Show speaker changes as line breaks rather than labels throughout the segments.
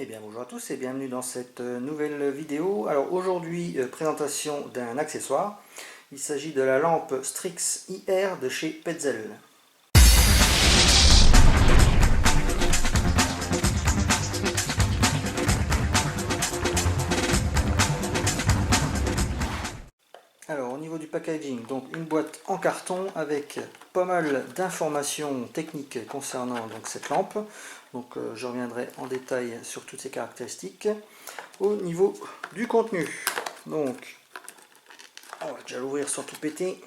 Eh bien bonjour à tous et bienvenue dans cette nouvelle vidéo. Alors aujourd'hui, présentation d'un accessoire. Il s'agit de la lampe Strix IR de chez Petzl. Alors au niveau du packaging, donc une boîte en carton avec pas mal d'informations techniques concernant donc, cette lampe. Donc je reviendrai en détail sur toutes ces caractéristiques. Au niveau du contenu, donc on va déjà l'ouvrir sans tout péter.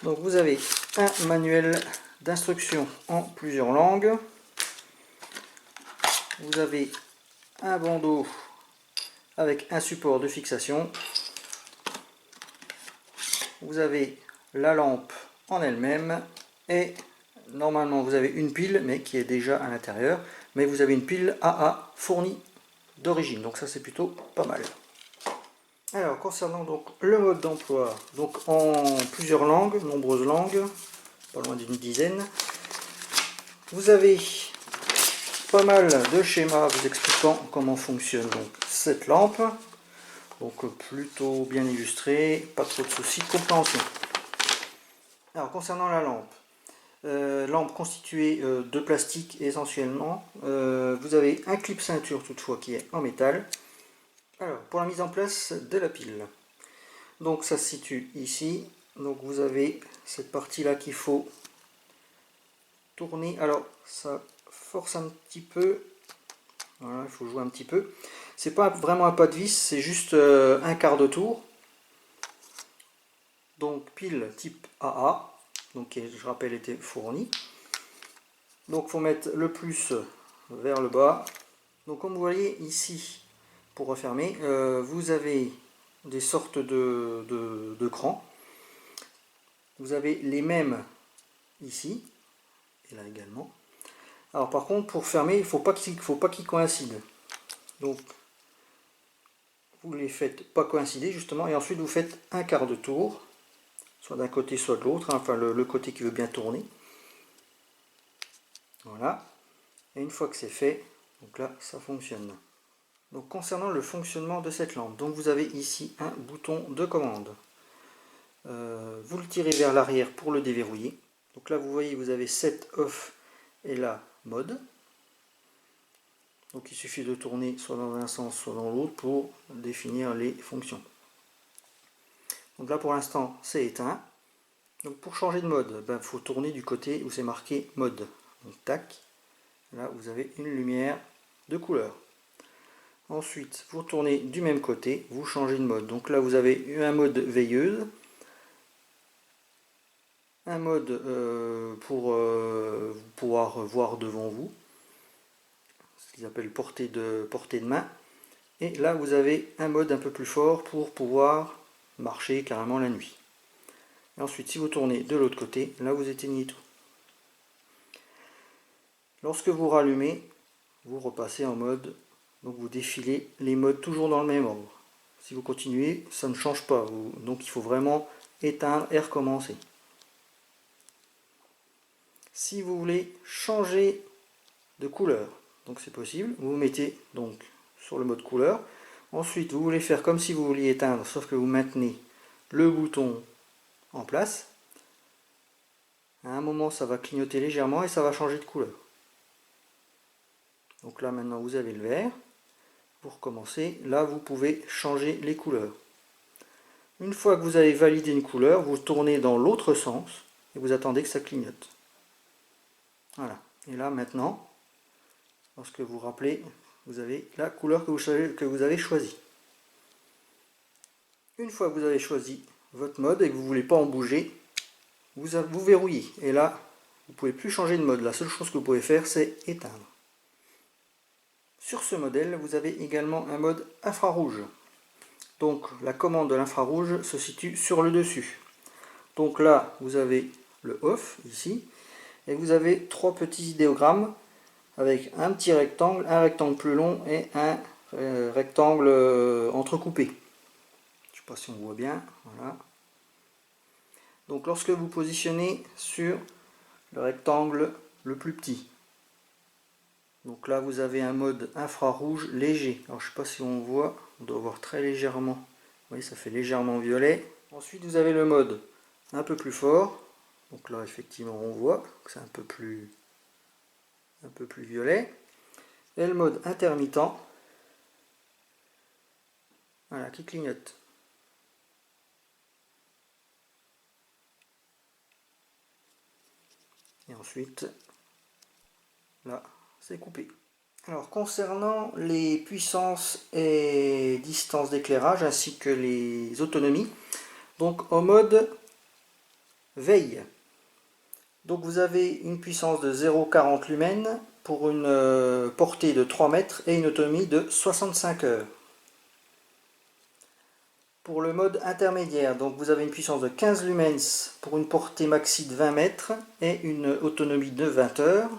Donc vous avez un manuel d'instruction en plusieurs langues. Vous avez un bandeau avec un support de fixation. Vous avez la lampe en elle-même et normalement vous avez une pile mais qui est déjà à l'intérieur, mais vous avez une pile AA fournie d'origine, donc ça c'est plutôt pas mal. Alors concernant donc le mode d'emploi, donc en plusieurs langues, nombreuses langues, pas loin d'une dizaine, vous avez pas mal de schémas vous expliquant comment fonctionne donc cette lampe, donc plutôt bien illustré, pas trop de soucis de compréhension. Alors concernant la lampe, lampe constituée de plastique essentiellement, vous avez un clip ceinture toutefois qui est en métal. Alors pour la mise en place de la pile, donc ça se situe ici, donc vous avez cette partie là qu'il faut tourner, alors ça force un petit peu, voilà, il faut jouer un petit peu, c'est pas vraiment un pas de vis, c'est juste un quart de tour, donc pile type AA, donc qui je rappelle était fournie, donc il faut mettre le plus vers le bas, donc comme vous voyez ici, pour refermer, vous avez des sortes de crans, vous avez les mêmes ici, et là également. Alors par contre, pour fermer, il ne faut pas qu'ils coïncident. Donc, vous les faites pas coïncider justement, et ensuite vous faites un quart de tour, soit d'un côté, soit de l'autre, hein, enfin le côté qui veut bien tourner. Voilà. Et une fois que c'est fait, donc là, ça fonctionne. Donc concernant le fonctionnement de cette lampe, donc vous avez ici un bouton de commande. Vous le tirez vers l'arrière pour le déverrouiller. Donc là, vous voyez, vous avez set off et là mode. Donc il suffit de tourner soit dans un sens soit dans l'autre pour définir les fonctions. Donc là pour l'instant c'est éteint. Donc pour changer de mode, il faut tourner du côté où c'est marqué mode. Donc tac, là vous avez une lumière de couleur. Ensuite vous tournez du même côté, vous changez de mode. Donc là vous avez un mode veilleuse, un mode pour pouvoir voir devant vous, ce qu'ils appellent portée de main. Et là, vous avez un mode un peu plus fort pour pouvoir marcher carrément la nuit. Et ensuite, si vous tournez de l'autre côté, là, vous éteignez tout. Lorsque vous rallumez, vous repassez en mode, donc vous défilez les modes toujours dans le même ordre. Si vous continuez, ça ne change pas. Donc il faut vraiment éteindre et recommencer. Si vous voulez changer de couleur, donc c'est possible, vous vous mettez donc sur le mode couleur. Ensuite, vous voulez faire comme si vous vouliez éteindre, sauf que vous maintenez le bouton en place. À un moment, ça va clignoter légèrement et ça va changer de couleur. Donc là, maintenant, vous avez le vert. Pour commencer, là, vous pouvez changer les couleurs. Une fois que vous avez validé une couleur, vous tournez dans l'autre sens et vous attendez que ça clignote. Voilà. Et là, maintenant, lorsque vous rappelez, vous avez la couleur que vous avez choisie. Une fois que vous avez choisi votre mode et que vous ne voulez pas en bouger, vous verrouillez. Et là, vous ne pouvez plus changer de mode. La seule chose que vous pouvez faire, c'est éteindre. Sur ce modèle, vous avez également un mode infrarouge. Donc la commande de l'infrarouge se situe sur le dessus. Donc là, vous avez le off ici. Et vous avez trois petits idéogrammes avec un petit rectangle, un rectangle plus long et un rectangle entrecoupé. Je ne sais pas si on voit bien. Voilà. Donc lorsque vous positionnez sur le rectangle le plus petit. Donc là vous avez un mode infrarouge léger. Alors je ne sais pas si on voit, on doit voir très légèrement. Oui, ça fait légèrement violet. Ensuite vous avez le mode un peu plus fort. Donc là effectivement on voit que c'est un peu plus violet. Et le mode intermittent. Voilà, qui clignote. Et ensuite, là, c'est coupé. Alors, concernant les puissances et distances d'éclairage, ainsi que les autonomies, donc en mode veille. Donc vous avez une puissance de 0,40 lumens pour une portée de 3 mètres et une autonomie de 65 heures. Pour le mode intermédiaire, donc vous avez une puissance de 15 lumens pour une portée maxi de 20 mètres et une autonomie de 20 heures.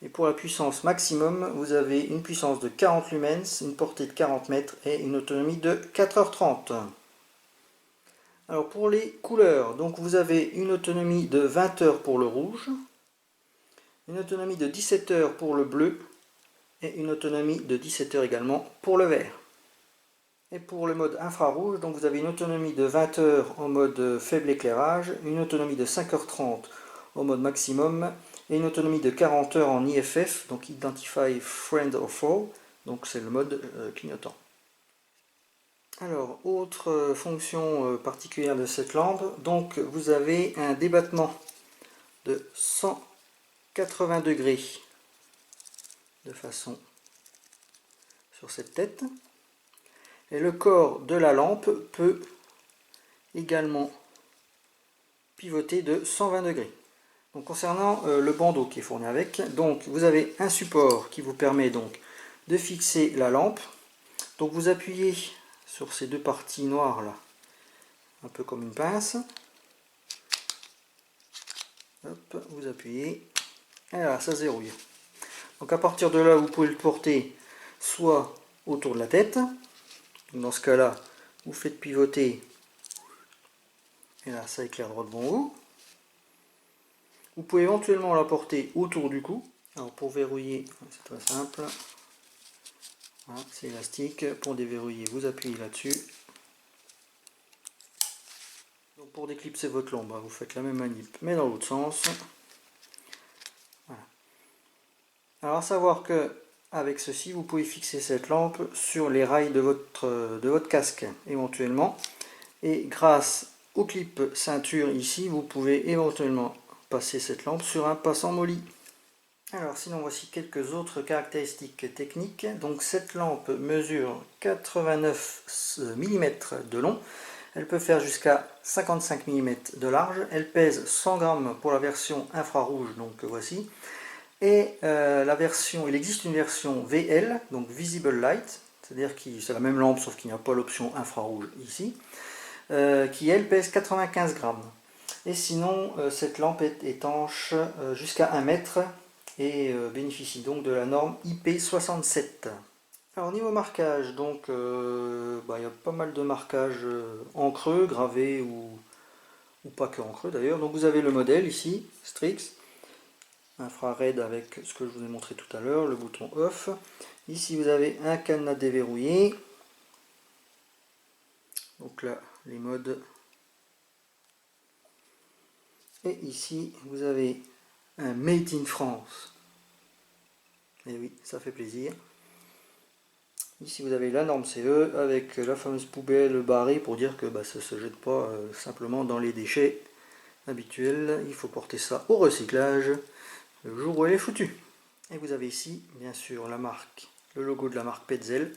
Et pour la puissance maximum, vous avez une puissance de 40 lumens, une portée de 40 mètres et une autonomie de 4h30. Alors pour les couleurs, donc vous avez une autonomie de 20 heures pour le rouge, une autonomie de 17 heures pour le bleu et une autonomie de 17 heures également pour le vert. Et pour le mode infrarouge, donc vous avez une autonomie de 20 heures en mode faible éclairage, une autonomie de 5h30 au mode maximum et une autonomie de 40 heures en IFF, donc Identify Friend or Foe, donc c'est le mode clignotant. Alors, autre fonction particulière de cette lampe, donc vous avez un débattement de 180 degrés de façon sur cette tête. Et le corps de la lampe peut également pivoter de 120 degrés. Donc concernant le bandeau qui est fourni avec, donc vous avez un support qui vous permet donc de fixer la lampe. Donc vous appuyez sur ces deux parties noires là, un peu comme une pince. Hop, vous appuyez, et là ça zérouille. Donc à partir de là, vous pouvez le porter soit autour de la tête. Dans ce cas-là, vous faites pivoter, et là ça éclaire droit devant vous. Vous pouvez éventuellement la porter autour du cou. Alors pour verrouiller, c'est très simple. Voilà, c'est élastique. Pour déverrouiller, vous appuyez là-dessus. Donc pour déclipser votre lampe, vous faites la même manip, mais dans l'autre sens. Voilà. Alors à savoir que avec ceci, vous pouvez fixer cette lampe sur les rails de votre casque éventuellement. Et grâce au clip ceinture ici, vous pouvez éventuellement passer cette lampe sur un passant molly. Alors sinon voici quelques autres caractéristiques techniques. Donc cette lampe mesure 89 mm de long. Elle peut faire jusqu'à 55 mm de large. Elle pèse 100 grammes pour la version infrarouge, donc voici. Et il existe une version VL, donc Visible Light, c'est-à-dire que c'est la même lampe sauf qu'il n'y a pas l'option infrarouge ici, qui elle pèse 95 grammes. Et sinon, cette lampe est étanche jusqu'à 1 mètre et bénéficie donc de la norme IP67. Alors niveau marquage, donc il y a pas mal de marquages en creux, gravés ou pas que en creux d'ailleurs. Donc vous avez le modèle ici, Strix, infrared avec ce que je vous ai montré tout à l'heure, le bouton off. Ici vous avez un cadenas déverrouillé. Donc là, les modes. Et ici, vous avez un Made in France. Et oui, ça fait plaisir. Ici, vous avez la norme CE avec la fameuse poubelle barrée pour dire que ça ne se jette pas simplement dans les déchets habituels. Il faut porter ça au recyclage le jour où elle est foutue. Et vous avez ici, bien sûr, la marque, le logo de la marque Petzl.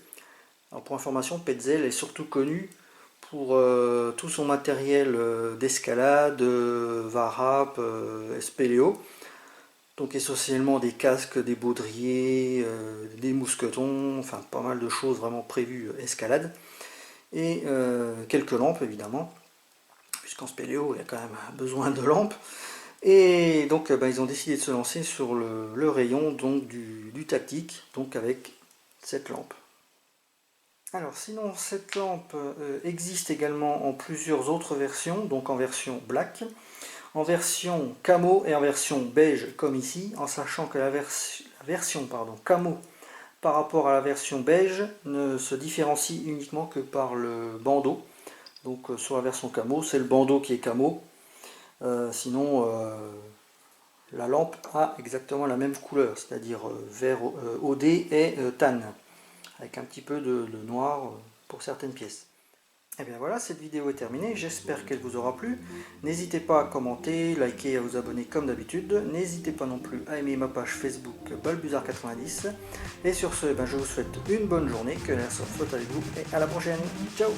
Alors pour information, Petzl est surtout connu pour tout son matériel d'escalade, varap, spéléo. Donc essentiellement des casques, des baudriers, des mousquetons, enfin pas mal de choses vraiment prévues escalade. Et quelques lampes évidemment, puisqu'en spéléo il y a quand même besoin de lampes. Et donc ils ont décidé de se lancer sur le rayon donc, du tactique, donc avec cette lampe. Alors sinon cette lampe existe également en plusieurs autres versions, donc en version black, en version camo et en version beige comme ici, en sachant que la version camo par rapport à la version beige ne se différencie uniquement que par le bandeau. Donc sur la version camo, c'est le bandeau qui est camo, sinon la lampe a exactement la même couleur, c'est-à-dire vert OD et tan, avec un petit peu de noir pour certaines pièces. Et bien voilà, cette vidéo est terminée, j'espère qu'elle vous aura plu. N'hésitez pas à commenter, liker et à vous abonner comme d'habitude. N'hésitez pas non plus à aimer ma page Facebook Balbuzard90. Et sur ce, je vous souhaite une bonne journée, que l'airsoft soit avec vous et à la prochaine. Ciao.